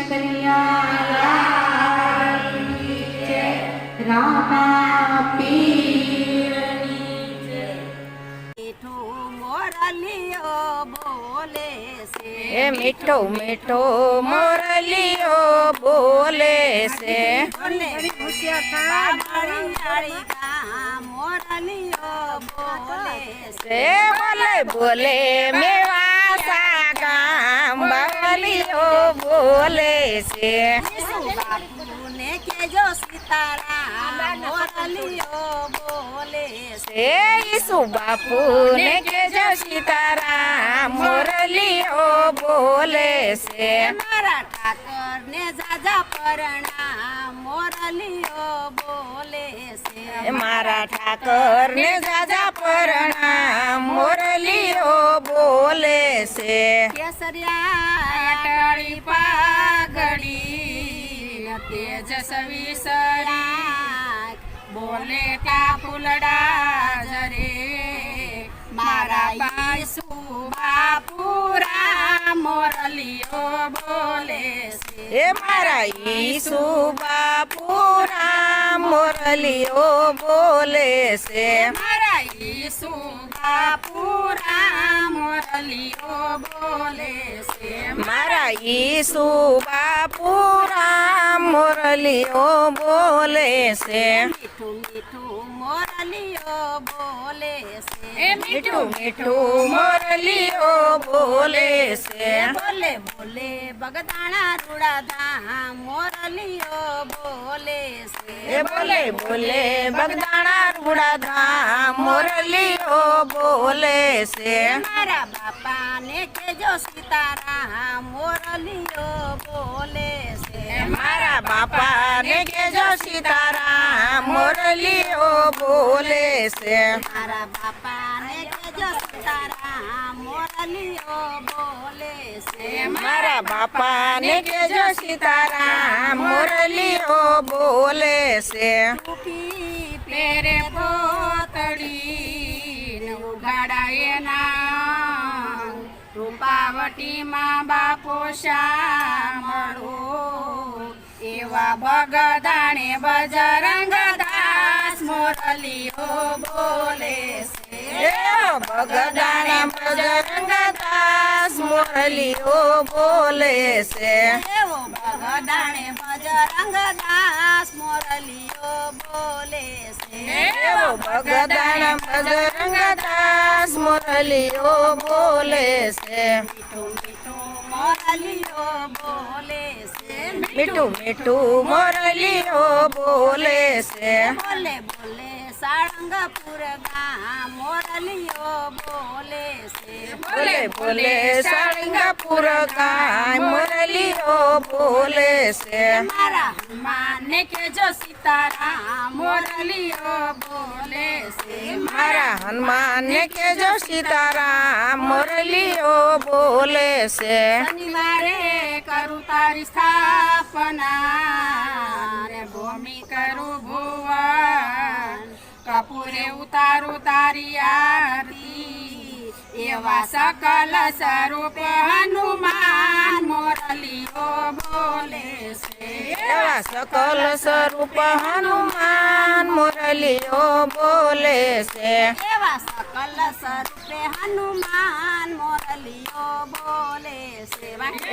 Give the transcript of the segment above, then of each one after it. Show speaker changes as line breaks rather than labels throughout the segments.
કનૈયા રામા પીરની જય।
મીઠું મોરલીઓ બોલે છે,
એ મીઠો મીઠો મોરલીઓ બોલે છે।
બોલે બાબળિયાળી ગામ મોરલીઓ બોલે છે,
એ બોલે બોલે મેવાસા ગામ બાવલીઓ બોલે છે।
બાપુને કેજો સીતારામ મોરલીઓ બોલે છે,
એ ઈસુ બાપુ ને કેજો સીતારામ મોરલીઓ બોલે છે।
મારા ઠાકર ને જાજા પરણામ મોરલીઓ બોલે છે,
મારા ઠાકર ને જાજા પરણામ મોરલીઓ બોલે છે।
કેસરિયા અટળી પાઘડી તેજસ્વી સડા બોલે ત્યાં ફૂલડા જરે મારા બાઈસુ બાપુરા મોરલીઓ બોલે છે,
એ મારા ઈસુ બાપુ રામ મોરલીઓ બોલે છે।
મારા ઈસુ બાપુરા મોરલીઓ બોલે છે,
મારા ઈસુ બાપુ રામ મોરલીઓ બોલે છે।
મીઠું મીઠું મોરલીઓ બોલે છે,
મીઠું મીઠું મોરલીઓ બોલે છે।
બોલે બોલે બગદાણા રૂડા ધામ મોરલીઓ બોલે છે,
એ બોલે બોલે બગદાણા રૂડા ધામ મોરલીઓ બોલે છે।
મારા બાપાને કેજો સીતારામ મોરલીઓ બોલે છે,
મારા બાપા ને કેજો સીતારામ મોરલીઓ બોલે છે।
મારા બાપાને કેજો સીતારામ મોરલીઓ બોલે છે,
મારા બાપા ને કેજો સીતારામ મોરલીઓ બોલે છે।
ટૂંકી પેરે પોતડી ને ઉઘાડાએ ના રૂપાવટીમાં બાપો શામળો એવા બગદાણે બજરંગ દાસ મોરલીઓ બોલે છે,
બગદાણા બજરંગ દાસ મોરલીઓ બોલે છે।
એવો બગદાણે બજરંગ દાસ મોરલીઓ બોલે છે,
એવો બગદાણા બજરંગ દાસ મોરલીઓ બોલે છે।
મીઠું મીઠું મોરલીઓ બોલે છે,
મીઠું મીઠું મોરલીઓ બોલે છે।
બોલે બોલે સાળંગપુર ગામ મોરલીઓ બોલે છે,
બોલે બોલે સાળંગપુર ગામ મોરલીઓ બોલે છે।
મારા હનુમાનને કેજો સીતારામ મોરલીઓ બોલે છે,
મારા હનુમાન ને કેજો સીતારામ મોરલીઓ બોલે છે।
શનિવારે કરું તારી સ્થાપના ને ભૂમિ કરું ભુવન કપૂરે ઉતારું તારી આરતી એવા સકલ સ્વરૂપ હનુમાન મોરલીઓ બોલે છે,
એવા સકલ સ્વરૂપ હનુમાન મોરલીઓ બોલે છે।
એવા સકલ સ્વરૂપે હનુમાન મોરલીઓ બોલે છે,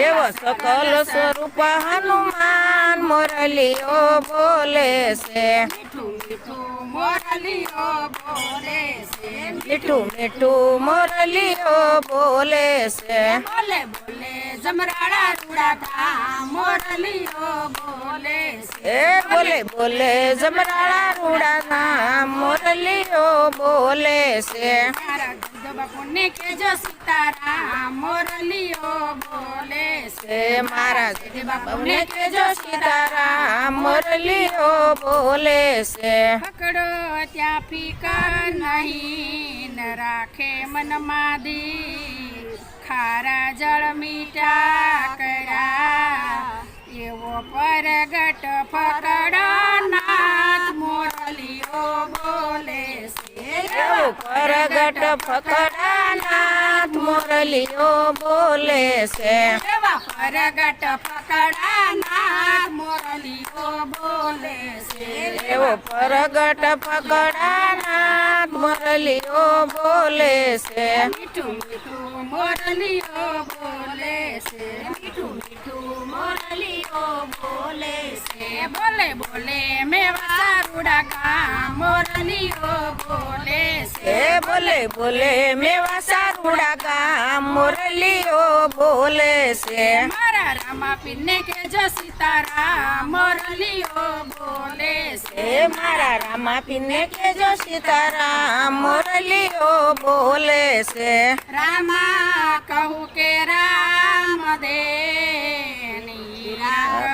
એવો સકલ સ્વરૂપ હનુમાન મોરલીઓ બોલે છે।
મીઠું મીઠું મોરલીઓ બોલે છે,
મીઠું મીઠું મોરલીઓ બોલે છે।
બોલે બોલે જમરાળા રૂડા ધામ મોરલીઓ બોલે છે,
એ બોલે બોલે જમરાળા રૂડા નામ મોરલીઓ બોલે છે।
મારા ગંધ બાપુને કેજો સીતારામ મોરલીઓ બોલે છે,
મારા બાપુને કેજો સીતારામ મોરલીઓ બોલે છે।
પકડો ત્યાં ફીકર નહીં ન રાખે મનમાં દી ખારા જળ મીઠા કર્યા એવો પરગટ ફકડો નાથ મોરલીઓ બોલે છે,
એવો પરગટ ફકડાનાથ મોરલીઓ બોલે છે।
એવા પરગટ પકડાના મોરલીઓ બોલે છે
એવો પરગટ પકડાના મોરલીઓ બોલે છે
મીઠું મીઠું મોરલીઓ બોલે છે મીઠું મીઠું મોરલીઓ બોલે છે બોલે બોલે મેવા રૂડા ગામ મોરલીઓ બોલે છે
એ બોલે બોલે મેવા સારુડા ગામ મોરલીઓ બોલે છે
મારા રામા પીને કે જો સીતારામ મોરલીઓ બોલે છે
એ મારા રામા પીને કેજો સીતારામ મોરલીઓ બોલે છે
રામા કહું કે રામ દે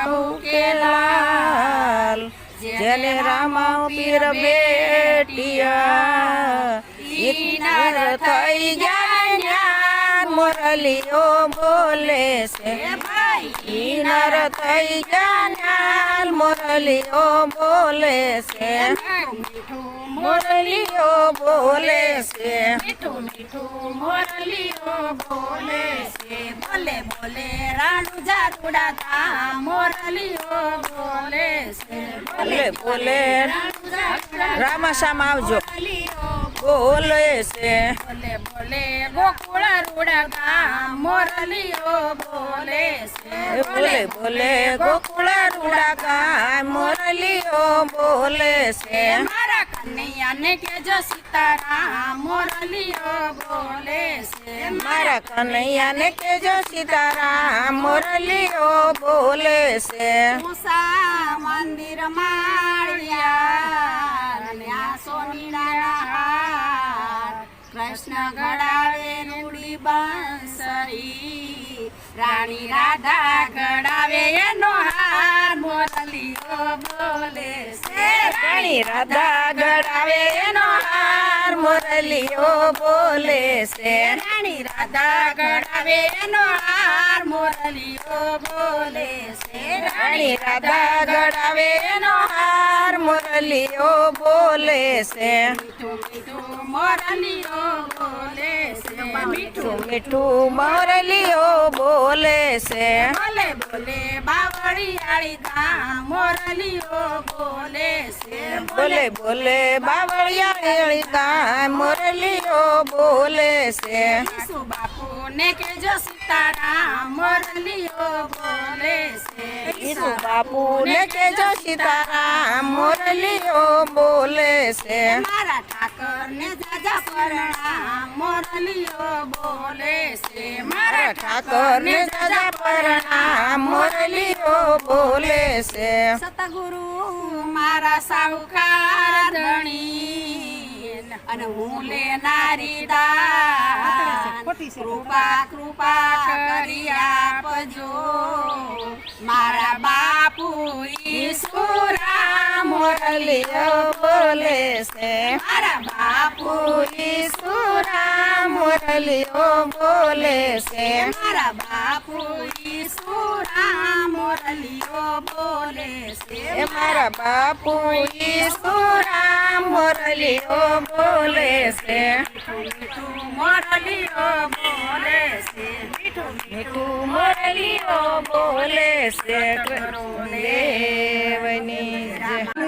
કહું કે
લાલ જેને રામા પીર બેટિયા ઈ નર થઈ ગયા ન્યાર મોરલીઓ બોલે છે ઈ નર થઈ ગયા ન્યાર મોરલીઓ બોલે છે
મીઠું
મોરલીઓ બોલે છે
મીઠું મીઠું મોરલીઓ બોલે છે બોલે બોલે રાણુ જારુડા ધામ મોરલીઓ બોલે છે
બોલે બોલે
રાણુ જારુડા
રામાશામાં આવજો
મોરલીઓ
બોલે છે
બોલે બોલે ગોકુળ રૂડા ગામ મોરલીઓ બોલે છે
બોલે બોલે ગોકુળ રૂડા ગામ મોરલીઓ બોલે છે
મારા કનૈયાને કેજો સીતારામ મોરલીઓ બોલે છે
મારા કનૈયાને કેજો સીતારામ મોરલીઓ બોલે છે
ઉષા મંદિર માળિયા ન્યા સોનીના હાર કૃષ્ણ ઘડાવે રૂડી બંસરી રાણી રાધા ઘડાવે એનો હાર મોરલીઓ બોલે છે
રાણી રાધા ગડાવે એનો હાર મોરલીઓ બોલે છે
રાણી રાધા ઘડાવે એનો હાર મોરલીઓ બોલે છે
રાણી રાધા ગડાવે એનો હાર મોરલીઓ બોલે છે
મીઠું મીઠું મોરલીઓ બોલે છે
મીઠું મીઠું મોરલીઓ બોલે છે
બોલે બોલે બાવળિયાળી ધામ મોરલીઓ બોલે છે
બોલે બોલે બાવળિયાળી ગામ મોરલીઓ બોલે છે
ઈસુ બાપુ ને કેજો સીતારામ મોરલીઓ બોલે છે
ઈસુ બાપુ ને કેજો સીતારામ મોરલીઓ બોલે છે
મારા ઠાકર ને જાજા પરણામ મોરલીઓ બોલે છે
મારા ઠાકર ને સજા પરણામ મોરલીઓ બોલે છે
સતગુરુ મારા સાહુકાર ધણી અને હું લેનારી દાન કૃપા કૃપા કરી આપજો મારા બાપુ ઈસુરામ
મોરલીઓ બોલે છે
મારા બાપુ
ઈસુરામ મોરલીઓ બોલે છે
મારા બાપુ ઈસુરામ મોરલીઓ બોલે છે
એ મારા બાપુ ઈસુરામ મોરલીઓ બોલે છે
મીઠું મોરલીઓ બોલે છે
મીઠું મોરલીઓ બોલે છે દેવની જય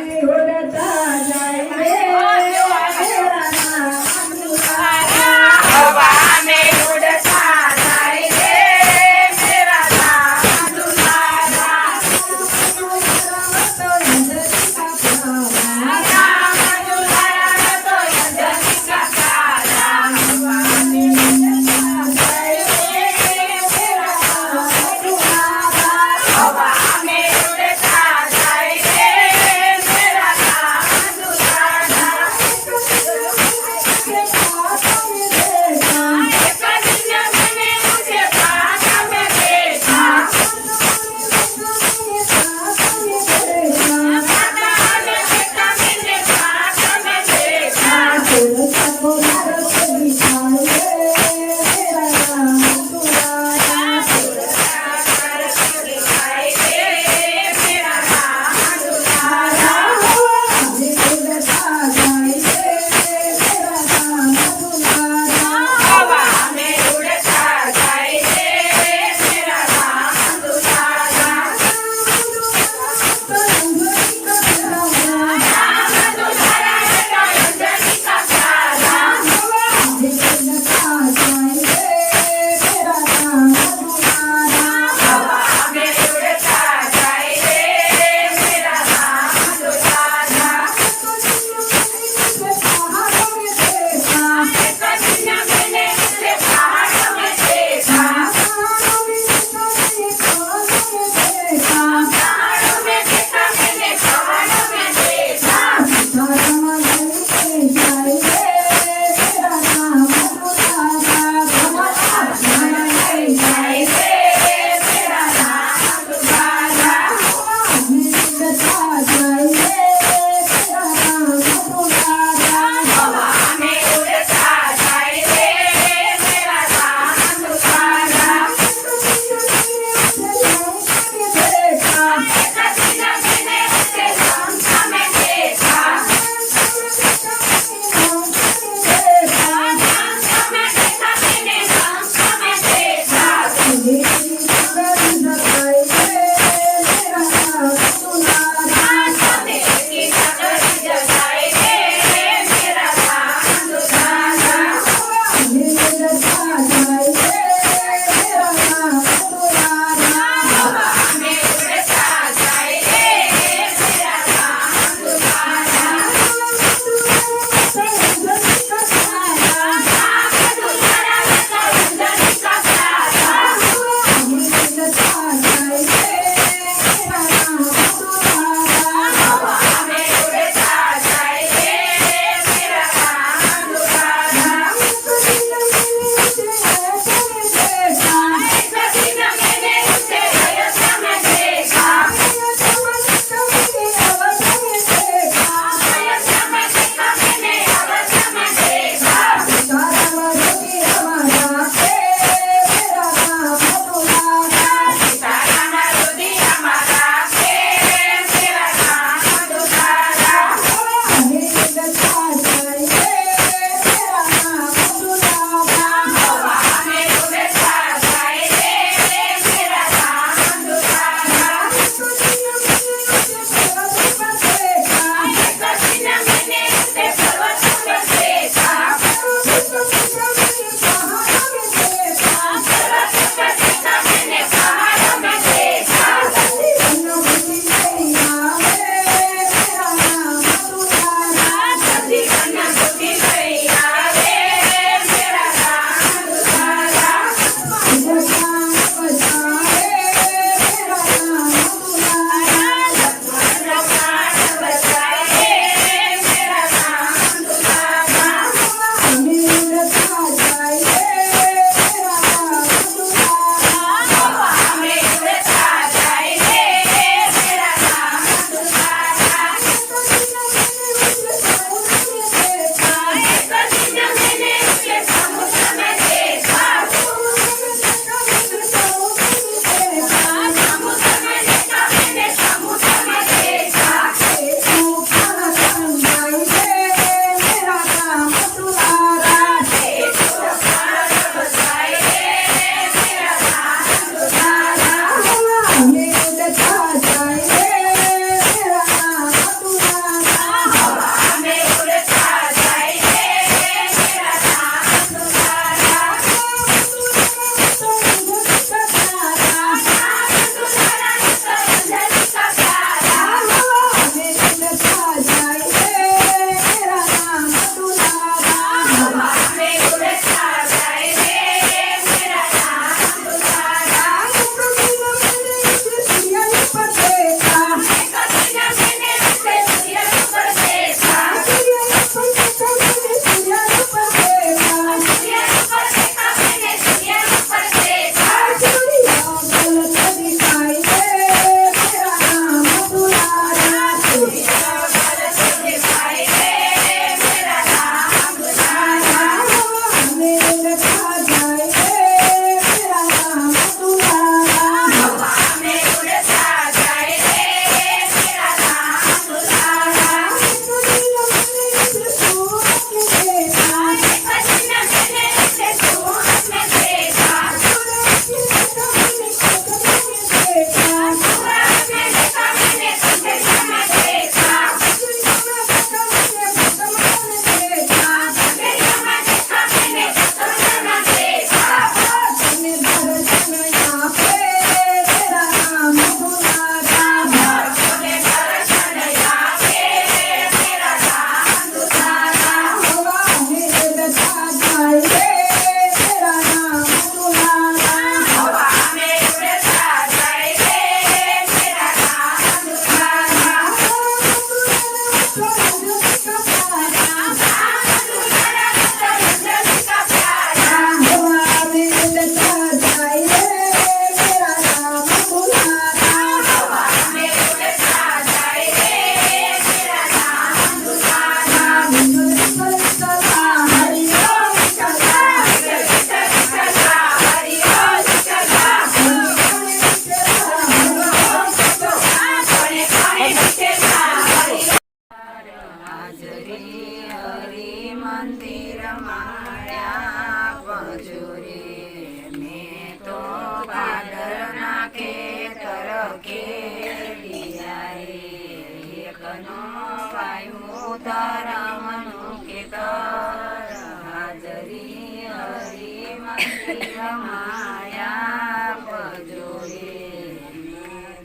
રમાયા પજો રે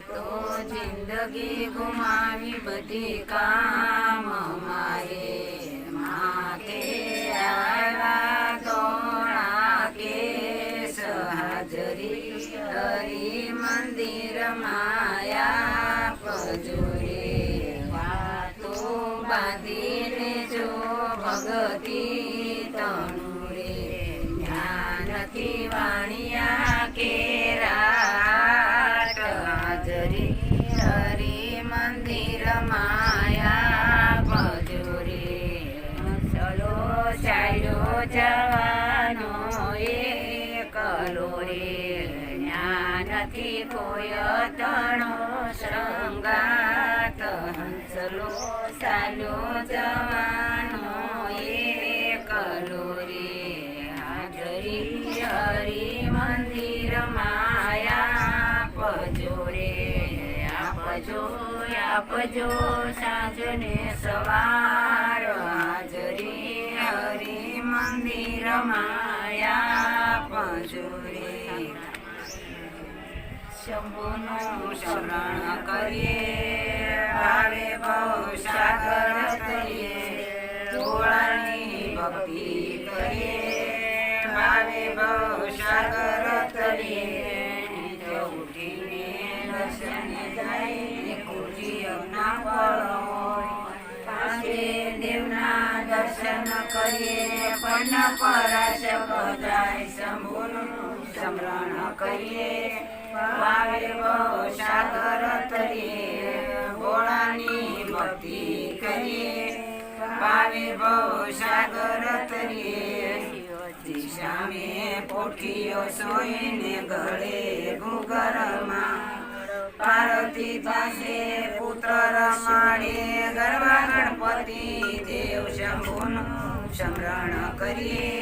તો જિંદગી ગુમાવી બધી કામ મારે માથે આવ્યા ધોળા કેસ હાજરી હરી મંદિર માયા પજો રે વાતો બાંધીને જો ભગતી તણુ રે જ્ઞાનથી વાણિયા કેરાટ હાજરી હરી મંદિર માયા પજો રે ચલો ચાલ્યો જવાનો એકલો રે જ્ઞાનથી કોઈ તણો સંગાત હંસલો ચાલ્યો જવાનો એકલો રે હાજરી હરી મંદિર માયા પજો રે આપજો આપજો સાંજને સવાર હાજરી હરી મંદિર માયા પજો રે શંભુનું શરણ કરીએ ભાવે ભવ સાગર કરીએ ભોળાની ભક્તિ કરીએ ભાવે ભવ સાગર કરીએ ઉઠીને દર્શને જાય કુટી અવના ફળ પાસે દેવના દર્શન કરીએ પણ પરાશ બધાય શંભુનું સ્મરણ કરીએ ભાવે ભવ સાગર તરીએ ભોળાની ભક્તિ કરીએ ભાવે ભવ સાગર તરીએ સામે પોઠીઓ સોઈને ગળે ઘૂઘરમાં પાર્વતી પાસે પુત્ર રમાડે ગરબા ગણપતિ દેવ શંભુનું સ્મરણ કરીએ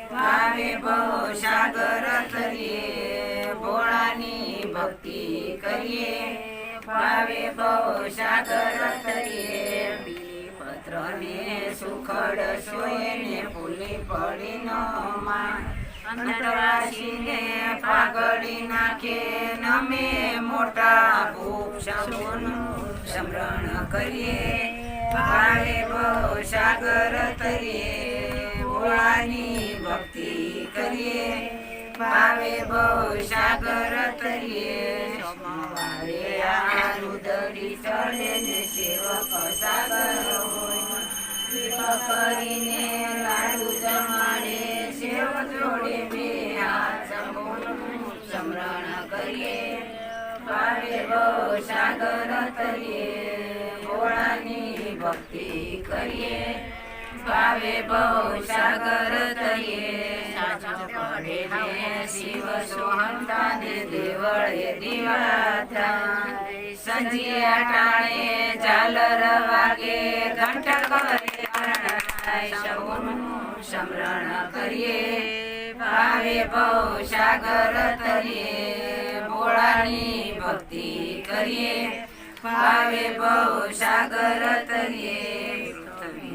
ભાવે ભવ સાગર તરીએ ભોળાની ભક્તિ કરીએ ભાવે ભવ સાગર તરીએ પત્રને સુખડ સોયને ફૂલી પડી નો માં અંતરાશીને પાઘડી નાખે નમે મોટા ભૂપ શંભુનું સ્મરણ કરીએ ભાવે ભવ સાગર તરીએ ભોળાની ભક્તિ કરીએ ભાવે ભવ સાગર તરીએ સોમવારે આ રુદડી ચડે ને સેવક સાગર હોય કરીને લાડુ જમાડે સેવ જોડે બે હાથ શંભુનું સ્મરણ કરીએ ભાવે ભવ સાગર તરીએ ભોળાની ભક્તિ કરીએ ભાવે ભવ સાગર તરીએ પડે ને શિવ સોહંતા ને દેવળે દીવાતા સંજિયા ટાણે ઝાલર વાગે ઘંટ કરે શંભુનું સ્મરણ કરીએ ભાવે ભવ સાગર તરીએ ભોળાની ભક્તિ કરીએ ભાવે ભવ સાગર તરીએ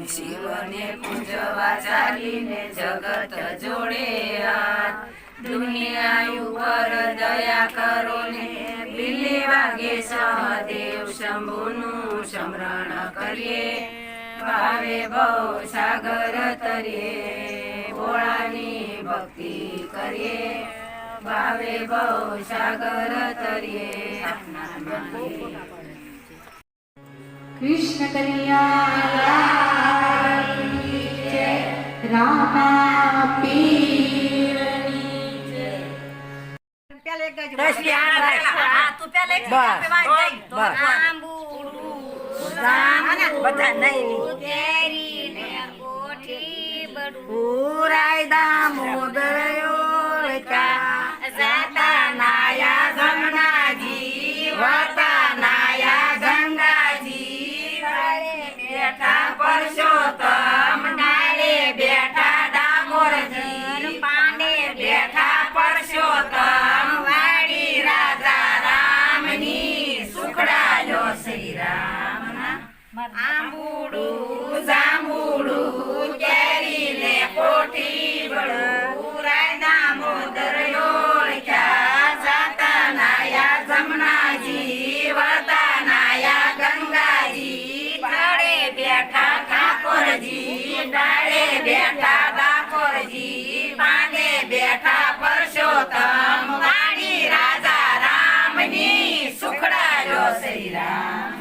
શિવને પૂજવા ચાલીને જગત જોડે હાથ દુનિયા ઉપર દયા કરો ને બિલ્લી વાગે સહદેવ શંભુનું સ્મરણ કરીએ ભાવે ભવ સાગર તરીએ ભોળાની ભક્તિ કરીએ ભાવે ભવ સાગર તરીએ
कृष्ण कन्हैया रामा पीરની
પરસોત્તમ ડાળે બેઠા ડામોરજી પાંડે બેઠા પરસોત્તમ વાડી રાજા રામની સુખડાયો શ્રી રામના આંબુડું જાંબુડું કેરી ને કોઠી બળું રાયના બેઠા ડાકોરજી પાંડે બેઠા પરસોત્તમ વાડી રાજા રામની સુખડાયો શ્રી રામ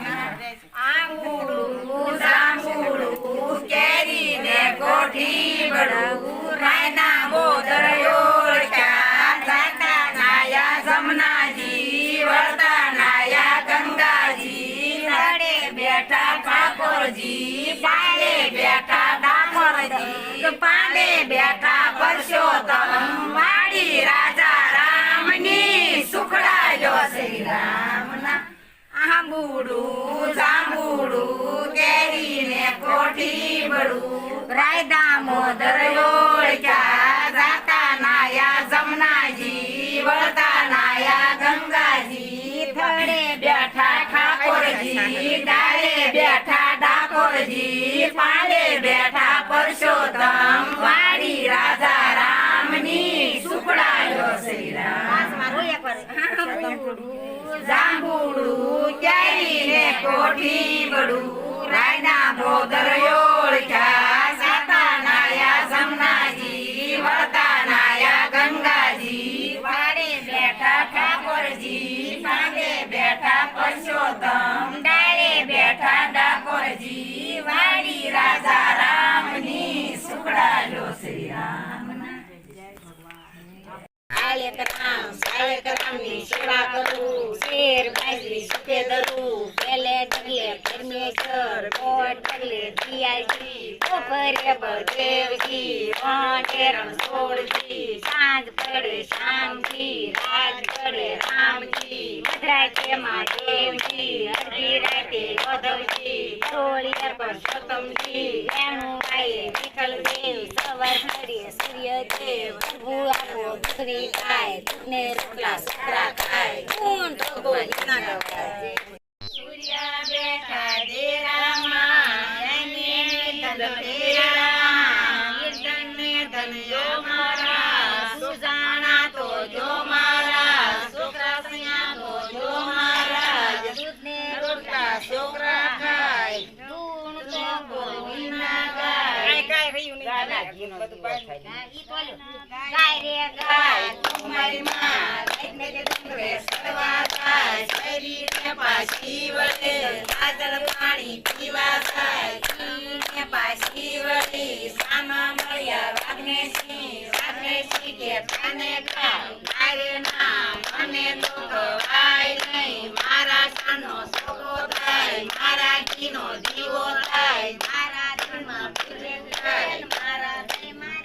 આંબુડું જાંબુડું કેરી ને કોઠી બડું રાયના બોદર ઓળખ્યા જાતા નાયા જમનાજી વળતા નાયા ગંગાજી નડે બેઠા ઠાકોરજી પાડે બેઠા ડાકોરજી પાંડે બેઠા પરસોત્તમ વાડી રાજા રામની સુખડાયો શ્રી રામના આંબુડું જાંબુડું કેરી ને કોઠી બડું રાયદા મોદર ઓળખ્યા જાતા નાયા જમનાજી વળતા નાયા ગંગાજી થડે બેઠા ઠાકોરજી ડાળે બેઠા ડાકોરજી પાંડે બેઠા પરસોત્તમ વાડી રાજા રામની સુખડાયો શ્રી રામ જાંબુડું કેરી ને કોઠી બડું રાયના બોદર ઓળખ્યા જાતા નાયા જમનાજી વળતા નાયા ગંગાજી વાડે બેઠા ઠાકોરજી પાંડે બેઠા પરસોત્તમ ડાળે બેઠા ડાકોરજી વાડી રાજા રામની સુખડાયો શ્રી રામ ની સેવા કરું શેર બાજરી સુખે ધરું પેલે ડગલે પરમેશ્વર કોટ ડગલે દિયાજી બપોરે બળદેવજી રણ સોળજી સાંજ પડે શ્યામજી રાત પડે રામજી મધરાતે મહાદેવજી અડધી રાતે યોધવજી સોળિયા પરસોત્તમજી રેણુબાઈ વિઠ્ઠલદેવ સવાર ઘડીએ સૂર્યદેવ આપો દૂધની ગાય દૂધને રોટલા સકરા ખાય કોણ ઠગો ગીતા ગવાય સૂર્યા બેઠા દેરામાં એને ધન દેરા કીર્તનને ધન જો મારા સુજાણા તો જો મારા છોકરા સિયા તો જો મારા દૂધને રોટલા છોકરા ખાય દૂણ તો કોઈ ના ગાય કાય રહ્યું નહીં ગાના ગીનો બધું ઈ બોલો ગાય રે ગાય મારી માં એટલે કે ડુંગરે સડવા જાય શરીરને પાછી વળે સાજળ પાણી પીવા જાય ને પાછી વળી સામા મળ્યા વાઘનેશી કે તને ખાવ મારે ના મને તો ખવાય નહીં મારા સાનો સોકો થાય મારા ઘીનો દીવો થાય મારા દિલમાં પૂરે થાય મારા દિલમાં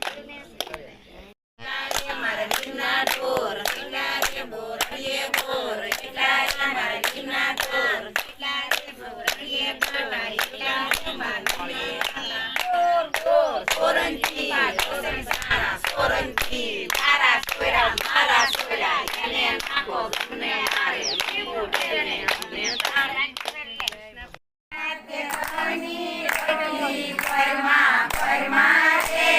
મારા દિલના ઢોર એટલા રે બોરડીએ બોર એટલા રે મારા દિલના ઢોર એટલા રે બોરડીએ બોર એટલા રે મારા સોરંજી સારા સોરંજી તારા સોયરા મારા સોયરા એને નાખો ગમને મારે મેવું ટેને અમને તારે પરમા પરમા રે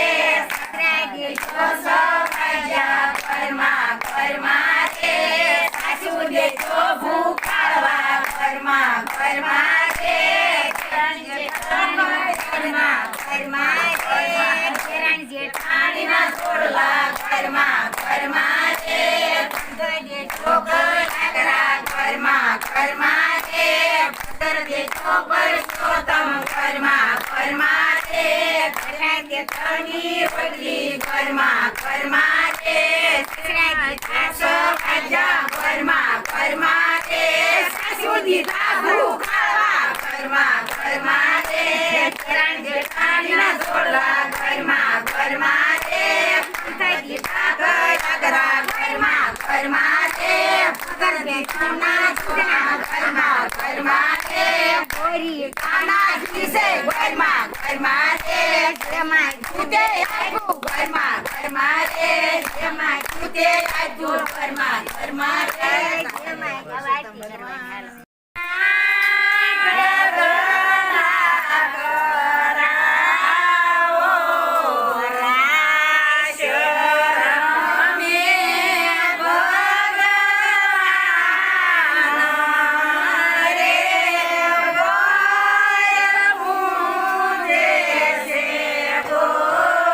સકરાજી જોસો ભાઈજા પરમા પરમા રે સાસુ દેજો ભૂખાળવા પરમા પરમા રે પરમા પરમા રે ચરણ જેઠાણીના છોડલા પરમા પરમા રે પંદર છોકર આગરા પરમા પરમા રે પંદર દે છોકર સોતમ પરમા પરમા રે કરાતે તણી પગલી પરમા પરમા રે સસરાજી થાસો ખાજા પરમા પરમા રે સાસુ દીધા ભૂખાળવા પરમા પરમા રે ચરણ જેઠાણીના છોડલા પરમા પરમા રે પંદર દીધા આગરા પરમા પરમા રે પંદર દે છોના છોના પરમા પરમા રે ગોરી કાના જીસે પરમા પરમા રે જમા કુતે આયુ પરમા પરમા રે જમા કુતે આયુ પરમા પરમા રે જમા ગવાતી પરમા Oh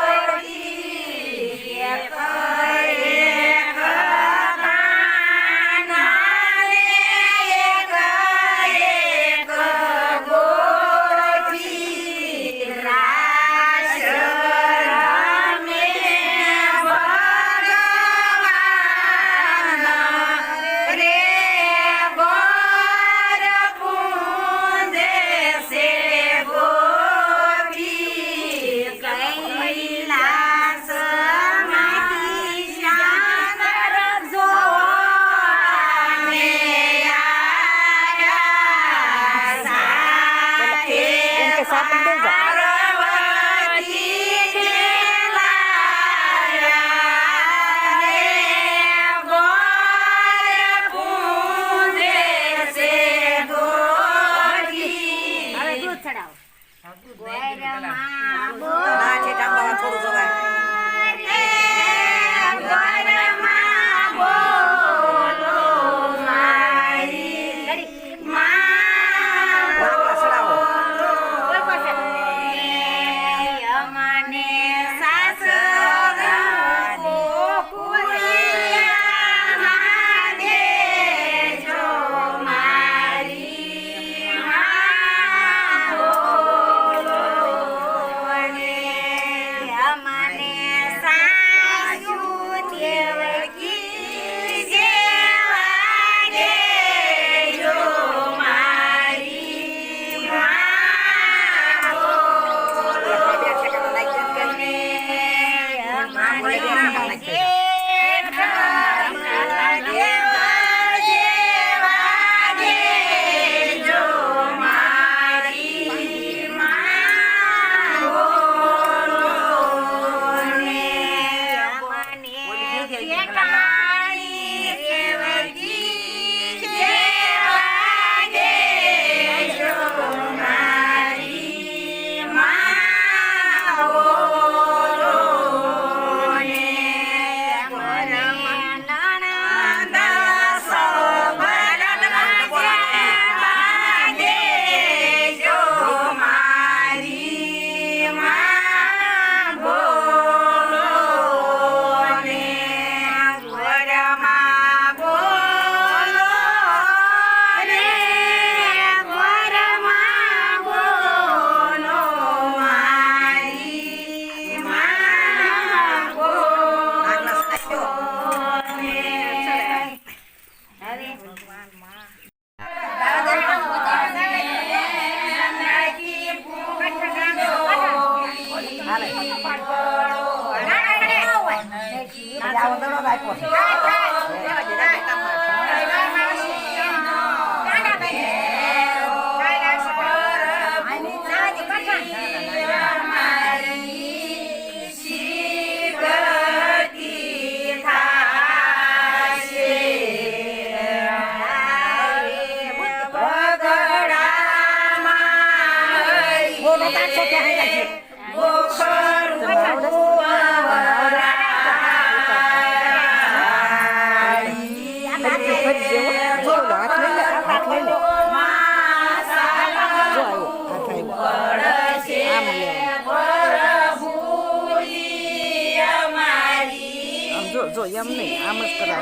જો એમ નહીં, આમ જ રાખવાનું,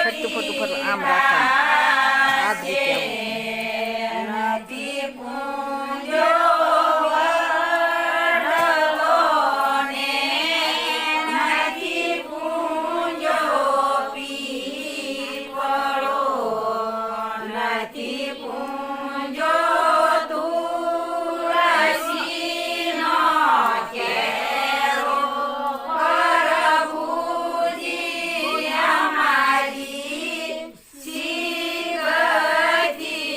ફરતું ફરતું ફરતું આમ રાખવાનું, આ જ રીતે
ગતિ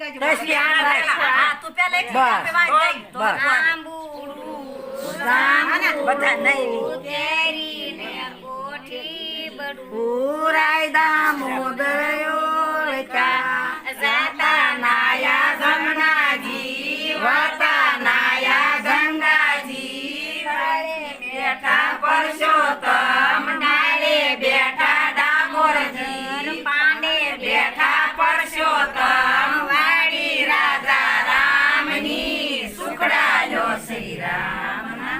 તસલી આમ રાખ. બસ. બધા નહીં
કેરીને કોઠી બડું
પુરાય દામોદર જાતા નાયા જમનાજી વતા નાયા ગંગાજી બેઠા પરસોત્તમ ડાળે બેઠા ડાકોરજી પાને બેઠા પરસોત્તમ વાડી રાજા રામની સુખડાયો શ્રી રામના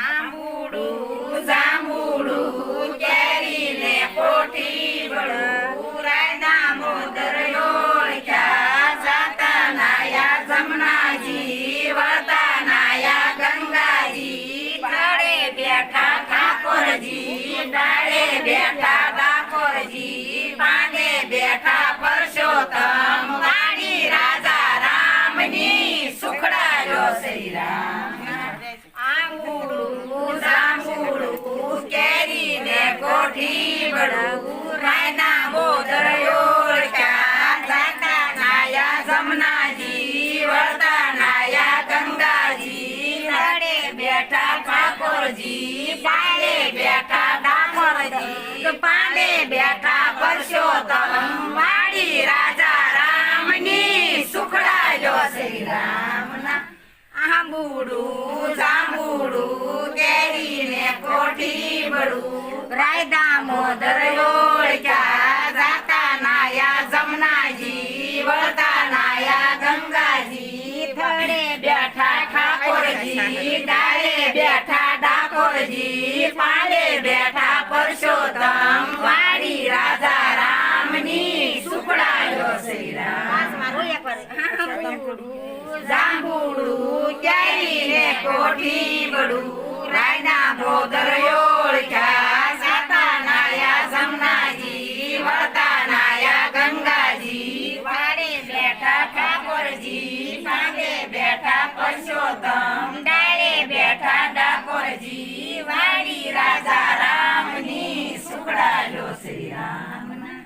આંબુડું જાંબુડું કેરીને કોઠી બળું રાય દામોદર ઓળખ્યા જાતા નાયા જમનાજી વતા નાયા ગંગાજી ડાળે બેઠા ઠાકોરજી ડાળે બેઠા ડાકોરજી પાને બેઠા પરસોત્તમ વાડી રાજા રામની સુખડાયો શ્રી રામ આંબુડું જાંબુડું કેરીને કોઠી બળું રાય દામોદર ઓળખ્યા જાતા નાયા જમનાજી વતા નાયા ગંગાજી ડાળે બેઠા ઠાકોરજી પાડે બેઠા ડાકોરજી પાડે બેઠા પરસોત્તમ વાડી રાજા રામની સુખડાયો શ્રી રામના આંબુડું જાંબુડું કેરીને કોઠી બળું રાય દામોદર ઓળખ્યા જાતા નાયા જમનાજી વતા નાયા ગંગાજી થડે બેઠા ઠાકોરજી ડાળે બેઠા ડાકોરજી પાડે બેઠા પરસોત્તમ વાડી રાજા રામની સુખડાયો શ્રી રામ જાંબુડું કેરીને કોઠી બળું રાય દામોદર ઓળખ્યા જાતા નાયા જમનાજી વતા નાયા ગંગાજી વાડે બેઠા ઠાકોરજી પાડે બેઠા પરસોત્તમ ડાળે બેઠા ડાકોરજી વાડી રાજા રામની સુખડાયો શ્રી રામના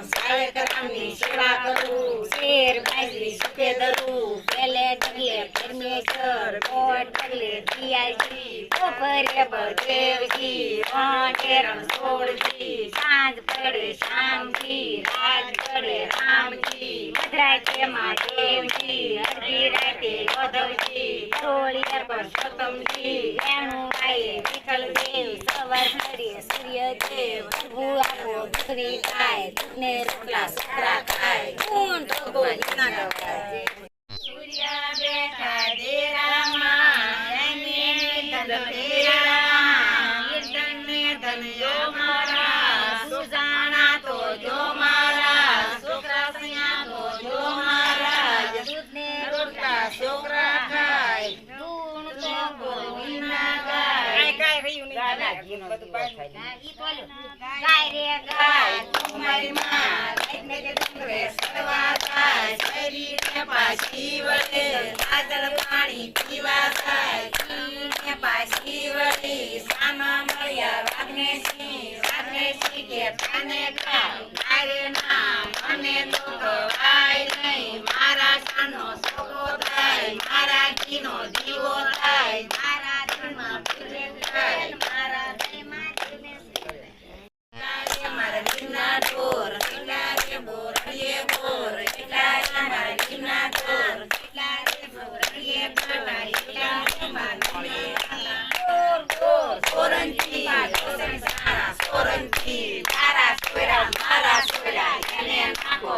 સાયકરામની સેવા કરું શેર બાજરી સુખે ધરું પેલે ડગલે પરમેશ્વર કોટ ડગલે દિયાજી બપોરે બળદેવજી રણ સોળજી સાંજ પડે શ્યામજી રાત પડે રામજી મધરાતે મહાદેવજી અડધી રાતે યોધવજી થોડી પરસોત્તમજી એનું ગાયે વિઠ્ઠલદેવ સવાર કરીએ સૂર્યદેવ પ્રભુ આપો દીકરી થાય ને રોટલા સુકરા ખાય કોણ ભગવાન ના ગવાય સૂર્યા બેઠા દેરામાં એને ધન કીર્તનને ધન્યો મારા સુજાણા તો જો મારા છોકરા સૈયા તો જો મારા દૂધને રોટલા છોકરા ખાય ગુણ તો કોઈ ના ગાય ગાય રહ્યું નહીં ગાય ગીત બધું પાછળ ઈ બોલો ગાય રે ગાય મારી માં એટલે કે ડુંગરે સડવા જાય શરીરને પાછી વળે સાજળ પાણી પીવા જાય કીને પાછી વળે સામા મળ્યા વાઘનેશી કે પાને ખાવ ગાય ના મને તો કવાય નહીં મારા સાનો છોકરો થાય મારા ઘીનો દીવો થાય મારા દિલમાં ફૂલે થાય મારા દિલમાં મારા દિલના ઢોર કેટલા રે બોરડીએ બોર કેટલા રે મારા દિલના ઢોર કેટલા રે બોરડીએ બોર કેટલા રે મારા ઢોર સોરંજી સોરંજી તારા સોયરા મારા સોયરા એને નાખો